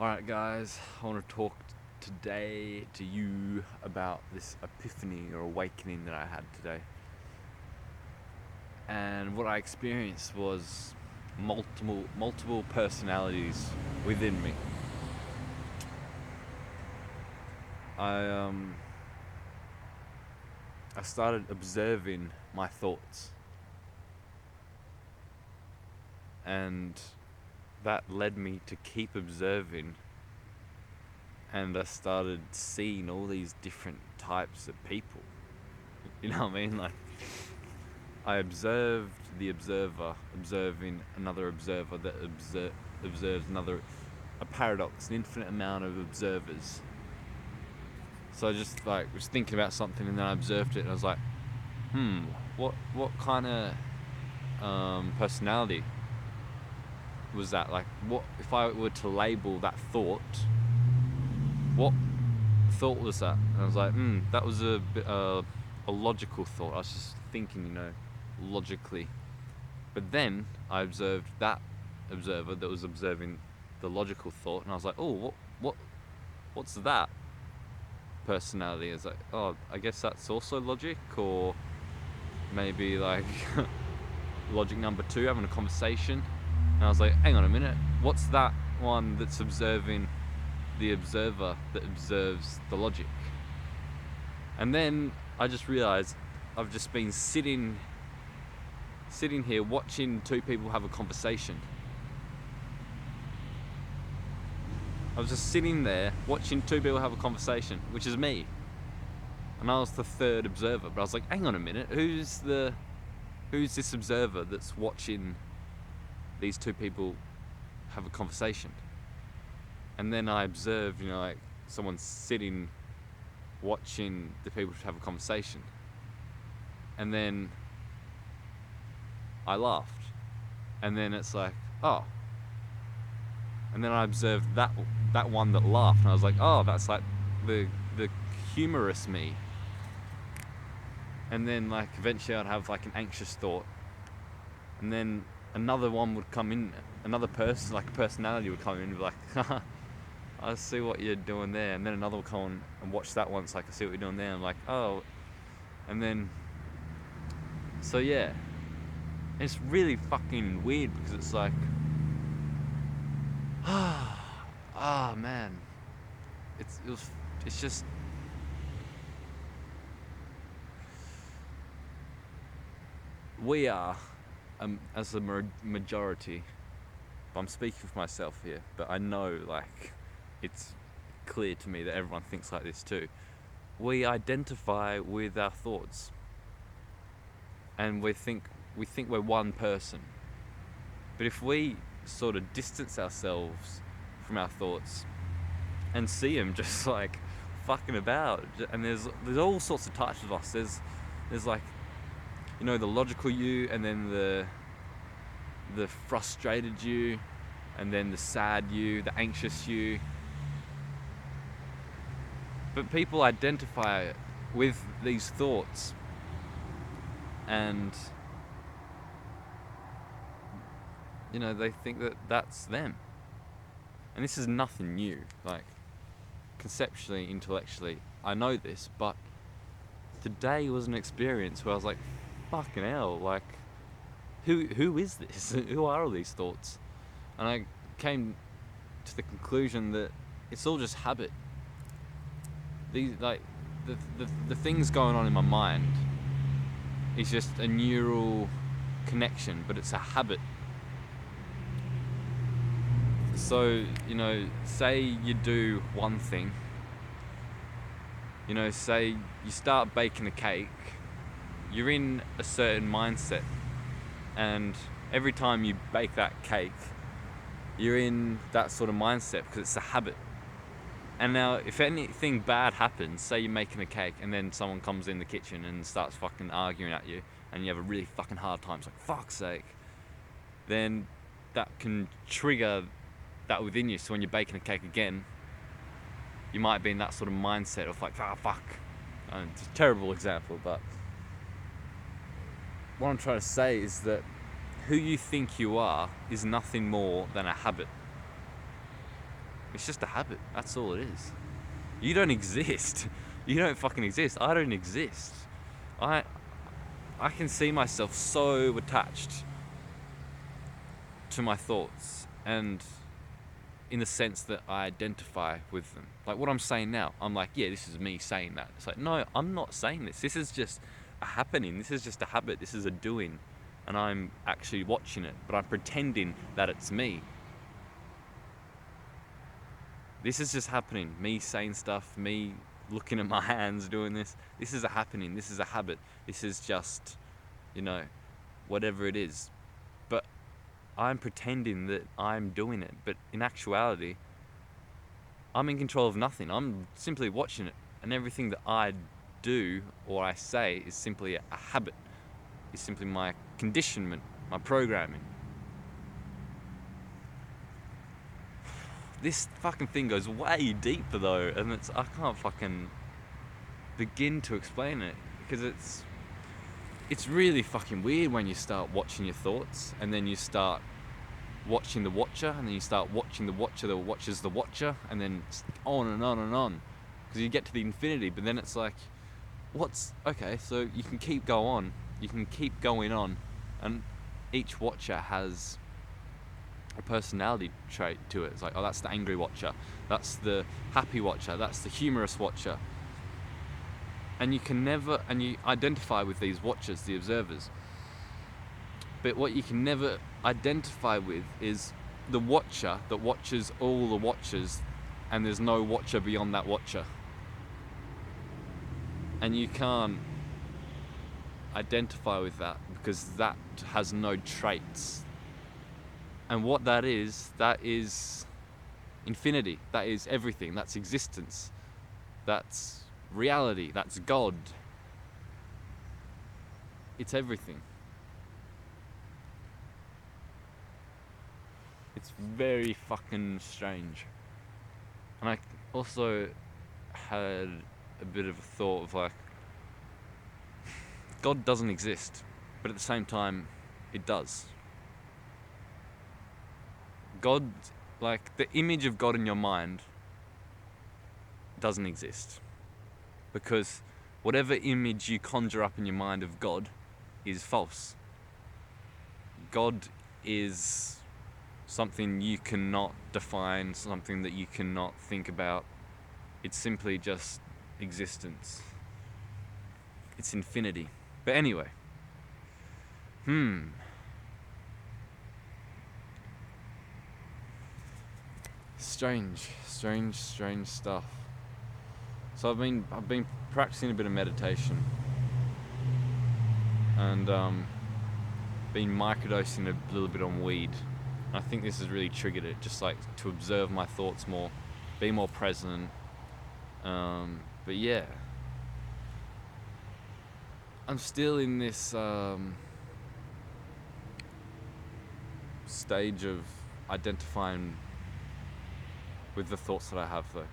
Alright, guys, I want to talk today to you about this epiphany or awakening that I had today. And what I experienced was multiple personalities within me. I started observing my thoughts, and that led me to keep observing, and I started seeing all these different types of people. You know what I mean? Like, I observed the observer observing another observer that observes a paradox, an infinite amount of observers. So I just was thinking about something, and then I observed it, and I was like, what kind of personality was that? Like, what if I were to label that thought? What thought was that? And I was like, that was a logical thought. I was just thinking, logically. But then I observed that observer that was observing the logical thought, and I was like, what's that personality? It's like, I guess that's also logic, or maybe like logic number 2, having a conversation. And I was like, hang on a minute, what's that one that's observing the observer that observes the logic? And then I just realized I've just been sitting here watching two people have a conversation. I was just sitting there watching two people have a conversation, which is me. And I was the third observer, but I was like, hang on a minute, who's this observer that's watching these two people have a conversation? And then I observed, like someone sitting watching the people have a conversation. And then I laughed. And then it's like, oh. And then I observed that one that laughed, and I was like, oh, that's like the humorous me. And then eventually I'd have an anxious thought, and then another one would come in, another person, a personality would come in and be like, haha, I see what you're doing there. And then another will come on and watch that one. It's like, I see what you're doing there. I'm like, oh. And then, so yeah. And it's really fucking weird, because it's like, man. It's just, we are, as a majority, I'm speaking for myself here, but I know, it's clear to me that everyone thinks like this too. We identify with our thoughts, and we think we're one person. But if we sort of distance ourselves from our thoughts and see them just fucking about, and there's all sorts of types of us. There's the logical you, and then the frustrated you, and then the sad you, the anxious you. But people identify with these thoughts, and they think that that's them. And this is nothing new. Conceptually, intellectually, I know this, but today was an experience where I was like, fucking hell, who is this? Who are all these thoughts? And I came to the conclusion that it's all just habit. These the things going on in my mind is just a neural connection, but it's a habit. So, say you do one thing, say you start baking a cake, you're in a certain mindset, and every time you bake that cake, you're in that sort of mindset because it's a habit. And now, if anything bad happens, say you're making a cake and then someone comes in the kitchen and starts fucking arguing at you, and you have a really fucking hard time, it's like, fuck's sake, then that can trigger that within you. So when you're baking a cake again, you might be in that sort of mindset of fuck. It's a terrible example, but what I'm trying to say is that who you think you are is nothing more than a habit. It's just a habit. That's all it is. You don't exist. You don't fucking exist. I don't exist. I can see myself so attached to my thoughts, and in the sense that I identify with them. Like what I'm saying now, I'm like, yeah, this is me saying that. It's like, no, I'm not saying this. This is just a happening. This is just a habit. This is a doing. And I'm actually watching it, but I'm pretending that it's me. This is just happening. Me saying stuff, me looking at my hands doing this. This is a happening. This is a habit. This is just, whatever it is. But I'm pretending that I'm doing it. But in actuality, I'm in control of nothing. I'm simply watching it. And everything that I do or I say is simply a habit. It's simply my conditionment, my programming. This fucking thing goes way deeper though, and I can't fucking begin to explain it, because it's really fucking weird when you start watching your thoughts, and then you start watching the watcher, and then you start watching the watcher that watches the watcher, and then on and on and on, because you get to the infinity. But then it's like, okay, so you can keep going on, and each watcher has a personality trait to it. It's like, oh, that's the angry watcher, that's the happy watcher, that's the humorous watcher, and you identify with these watchers, the observers. But what you can never identify with is the watcher that watches all the watchers, and there's no watcher beyond that watcher, and you can't identify with that because that has no traits. And what that is infinity. That is everything. That's existence. That's reality. That's God. It's everything. It's very fucking strange. And I also had a bit of a thought of like, God doesn't exist, but at the same time, it does. God, like the image of God in your mind doesn't exist, because whatever image you conjure up in your mind of God is false. God is something you cannot define, something that you cannot think about. It's simply just existence. It's infinity. But anyway, strange stuff. So I've been practicing a bit of meditation, and been microdosing a little bit on weed. And I think this has really triggered it, just like to observe my thoughts more, be more present. But yeah, I'm still in this stage of identifying with the thoughts that I have, though,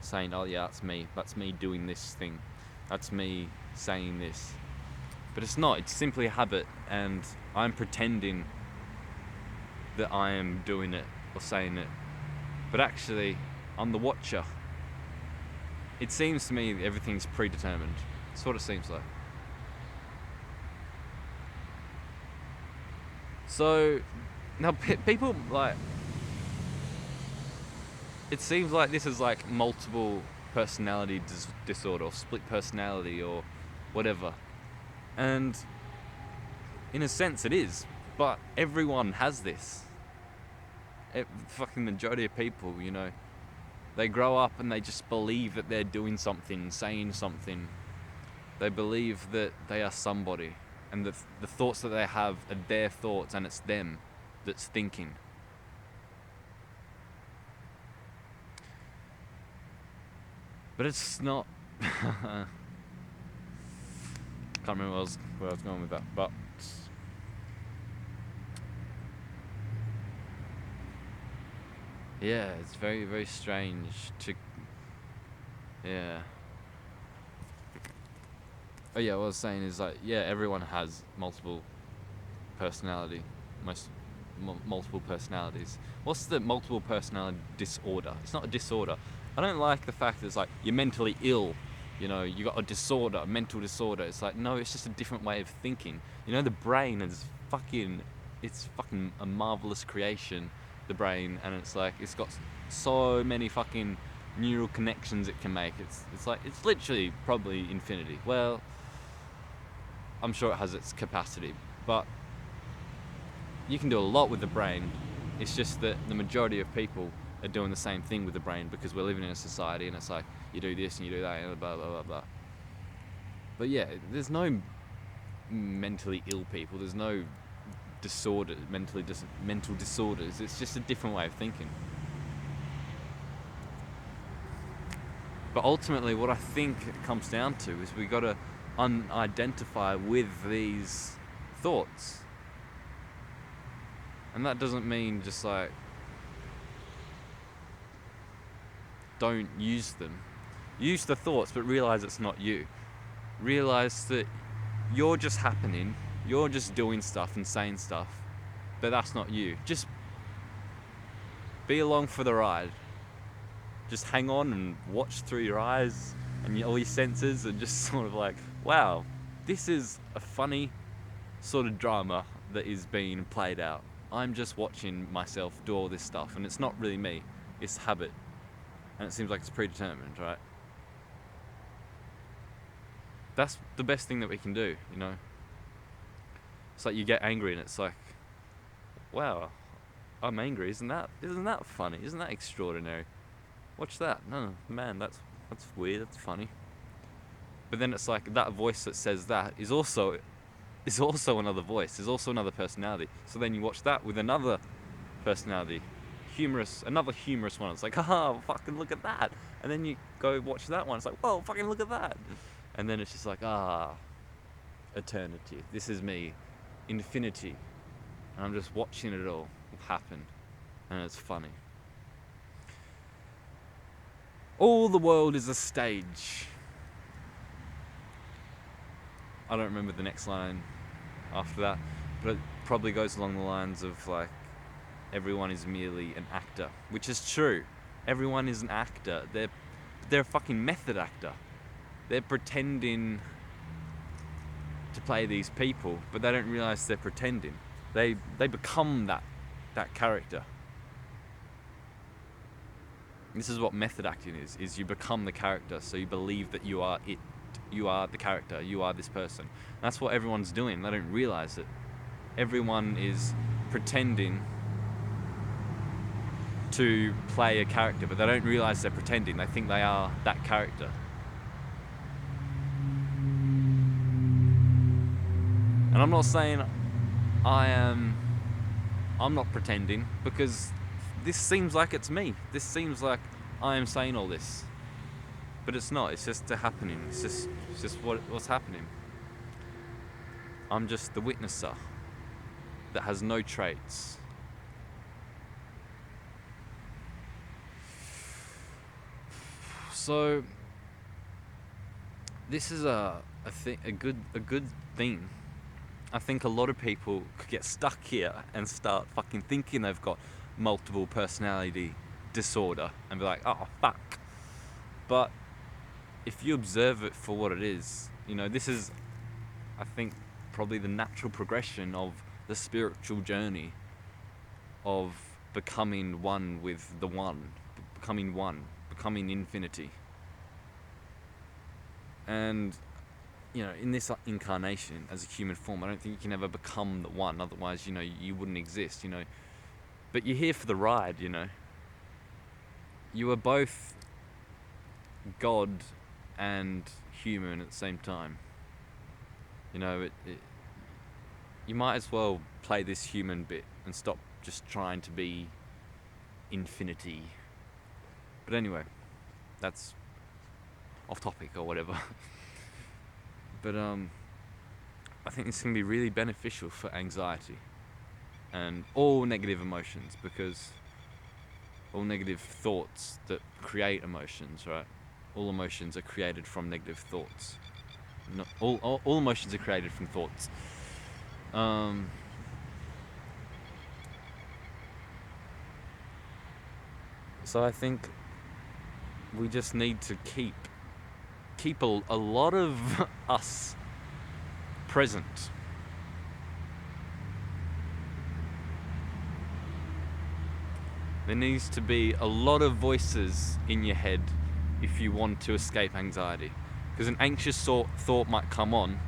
saying, oh yeah, that's me doing this thing, that's me saying this. But it's not, it's simply a habit, and I'm pretending that I am doing it or saying it, but actually I'm the watcher. It seems to me everything's predetermined. That's what it seems like. So now people like, it seems like this is like multiple personality disorder, or split personality, or whatever. And in a sense it is, but everyone has this. Fucking majority of people, they grow up and they just believe that they're doing something, saying something. They believe that they are somebody, and the thoughts that they have are their thoughts, and it's them that's thinking. But it's not. Can't remember where I was going with that, but yeah, it's very, very strange to. Yeah. Oh yeah, what I was saying is like, yeah, everyone has multiple personality. multiple personalities. What's the multiple personality disorder? It's not a disorder. I don't like the fact that it's like you're mentally ill. You know, you got a disorder, a mental disorder. It's like, no, it's just a different way of thinking. You know, the brain is it's fucking a marvelous creation, the brain, and it's like, it's got so many fucking neural connections it can make. It's like, it's literally probably infinity. Well, I'm sure it has its capacity, but you can do a lot with the brain. It's just that the majority of people are doing the same thing with the brain because we're living in a society and it's like, you do this and you do that and blah, blah, blah, blah. But yeah, there's no mentally ill people. There's no disorder, mental disorders. It's just a different way of thinking. But ultimately, what I think it comes down to is we got to unidentify with these thoughts. And that doesn't mean just like, don't use them. Use the thoughts, but realize it's not you. Realize that you're just happening, you're just doing stuff and saying stuff, but that's not you. Just be along for the ride. Just hang on and watch through your eyes and all your senses and just sort of like, wow, this is a funny sort of drama that is being played out. I'm just watching myself do all this stuff and it's not really me, it's habit. And it seems like it's predetermined, right? That's the best thing that we can do, you know? It's like you get angry and it's like, wow, I'm angry, isn't that funny? Isn't that extraordinary? Watch that. No, man, that's weird, that's funny. But then it's like that voice that says that is also another voice, is also another personality. So then you watch that with another personality, another humorous one. It's like, haha, fucking look at that. And then you go watch that one. It's like, whoa, fucking look at that. And then it's just like, eternity. This is me, infinity. And I'm just watching it all happen. And it's funny. All the world is a stage. I don't remember the next line after that, but it probably goes along the lines of like, everyone is merely an actor, which is true. Everyone is an actor. They're a fucking method actor. They're pretending to play these people, but they don't realize they're pretending. They become that character. This is what method acting is you become the character, so you believe that you are it. You are the character, you are this person. That's what everyone's doing, they don't realize it. Everyone is pretending to play a character, but they don't realize they're pretending. They think they are that character. And I'm not saying I'm not pretending, because this seems like it's me. This seems like I am saying all this. But it's not, it's just happening. It's just what's happening. I'm just the witnesser that has no traits. So this is a good thing. I think a lot of people could get stuck here and start fucking thinking they've got multiple personality disorder and be like, oh fuck. But if you observe it for what it is, you know, this is, I think, probably the natural progression of the spiritual journey of becoming one with the one, becoming infinity. And, you know, in this incarnation as a human form, I don't think you can ever become the one, otherwise, you know, you wouldn't exist, you know. But you're here for the ride, you know. You are both God and human at the same time. You know, you might as well play this human bit and stop just trying to be infinity. But anyway, that's off topic or whatever. But I think this can be really beneficial for anxiety and all negative emotions, because all negative thoughts that create emotions, right? All emotions are created from negative thoughts. No, all emotions are created from thoughts. So I think we just need to keep a lot of us present. There needs to be a lot of voices in your head if you want to escape anxiety. Because an anxious thought might come on,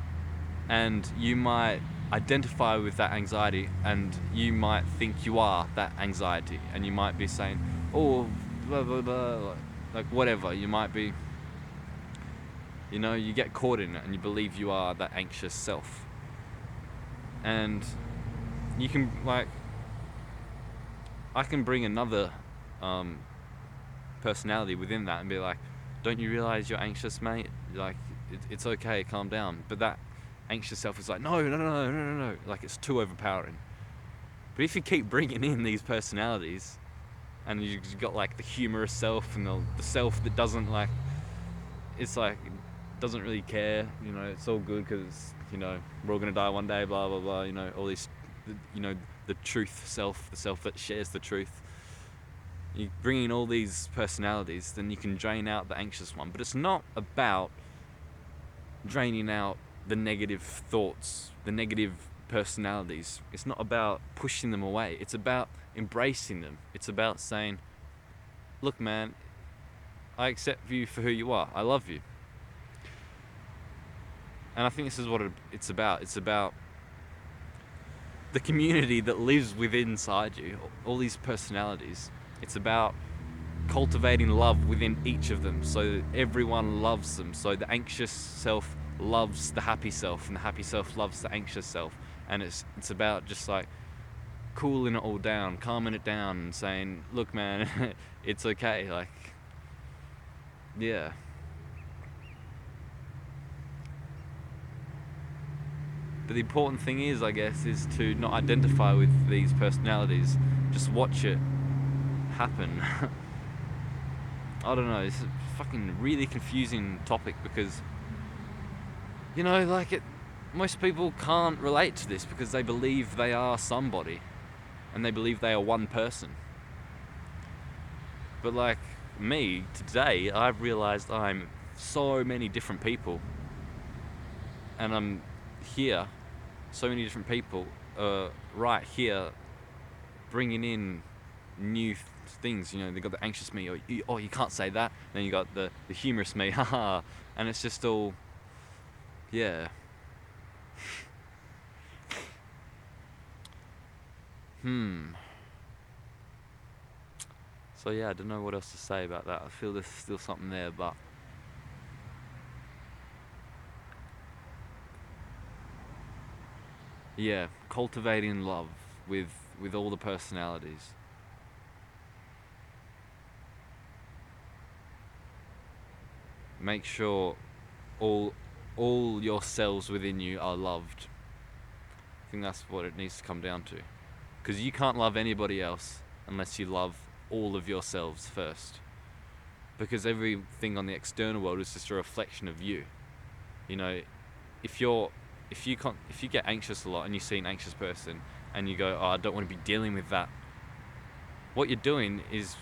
and you might identify with that anxiety, and you might think you are that anxiety, and you might be saying, oh, blah, blah, blah, like whatever. You might be, you get caught in it, and you believe you are that anxious self. And you can, I can bring another personality within that and be like, don't you realize you're anxious, mate? Like, it's okay, calm down. But that anxious self is like, no. Like, it's too overpowering. But if you keep bringing in these personalities, and you've got like the humorous self and the self that doesn't doesn't really care, it's all good because, we're all going to die one day, blah, blah, blah, all these, the truth self, the self that shares the truth. You bring in all these personalities, then you can drain out the anxious one. But it's not about draining out the negative thoughts, the negative personalities. It's not about pushing them away. It's about embracing them. It's about saying, look, man, I accept you for who you are. I love you. And I think this is what it's about. It's about the community that lives within inside you, all these personalities. It's about cultivating love within each of them so that everyone loves them. So the anxious self loves the happy self, and the happy self loves the anxious self. And it's about just like cooling it all down, calming it down, and saying, look, man, it's okay. Like, yeah. But the important thing is, I guess, is to not identify with these personalities. Just watch it happen. I don't know, it's a fucking really confusing topic because, most people can't relate to this because they believe they are somebody and they believe they are one person. But like me, today, I've realized I'm so many different people, and I'm here, so many different people, right here, bringing in new things. They got the anxious me, or you can't say that. Then you got the humorous me, haha, and it's just all, yeah. So yeah, I don't know what else to say about that. I feel there's still something there, but yeah, cultivating love with all the personalities. Make sure all yourselves within you are loved. I think that's what it needs to come down to. Because you can't love anybody else unless you love all of yourselves first. Because everything on the external world is just a reflection of you. If you get anxious a lot and you see an anxious person and you go, oh, I don't want to be dealing with that. What you're doing is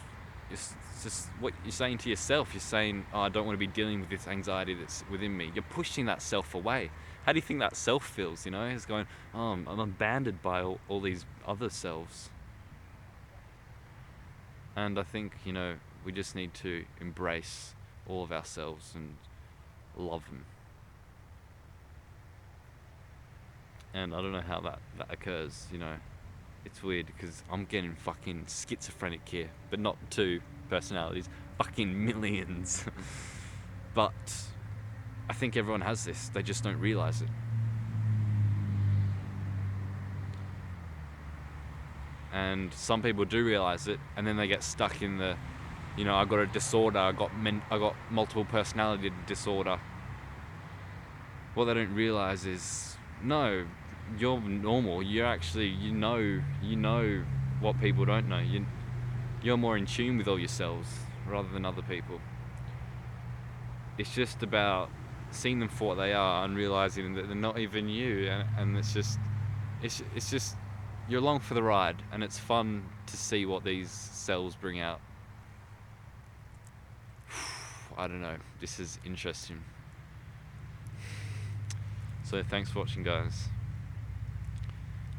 just what you're saying to yourself. You're saying, oh, I don't want to be dealing with this anxiety that's within me. You're pushing that self away. How do you think that self feels? It's going, oh, I'm abandoned by all these other selves. And I think, we just need to embrace all of ourselves and love them. And I don't know how that occurs, It's weird because I'm getting fucking schizophrenic here, but not 2 personalities, fucking millions. But I think everyone has this, they just don't realize it. And some people do realize it, and then they get stuck in the, I got a disorder, I got multiple personality disorder. What they don't realize is, no, you're normal. You're actually, you know what people don't know. You're more in tune with all yourselves rather than other people. It's just about seeing them for what they are and realizing that they're not even you, and it's just you're along for the ride, and it's fun to see what these selves bring out. I don't know. This is interesting. So thanks for watching, guys.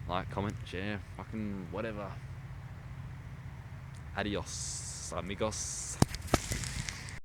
Like, comment, share, fucking whatever. Adios, amigos.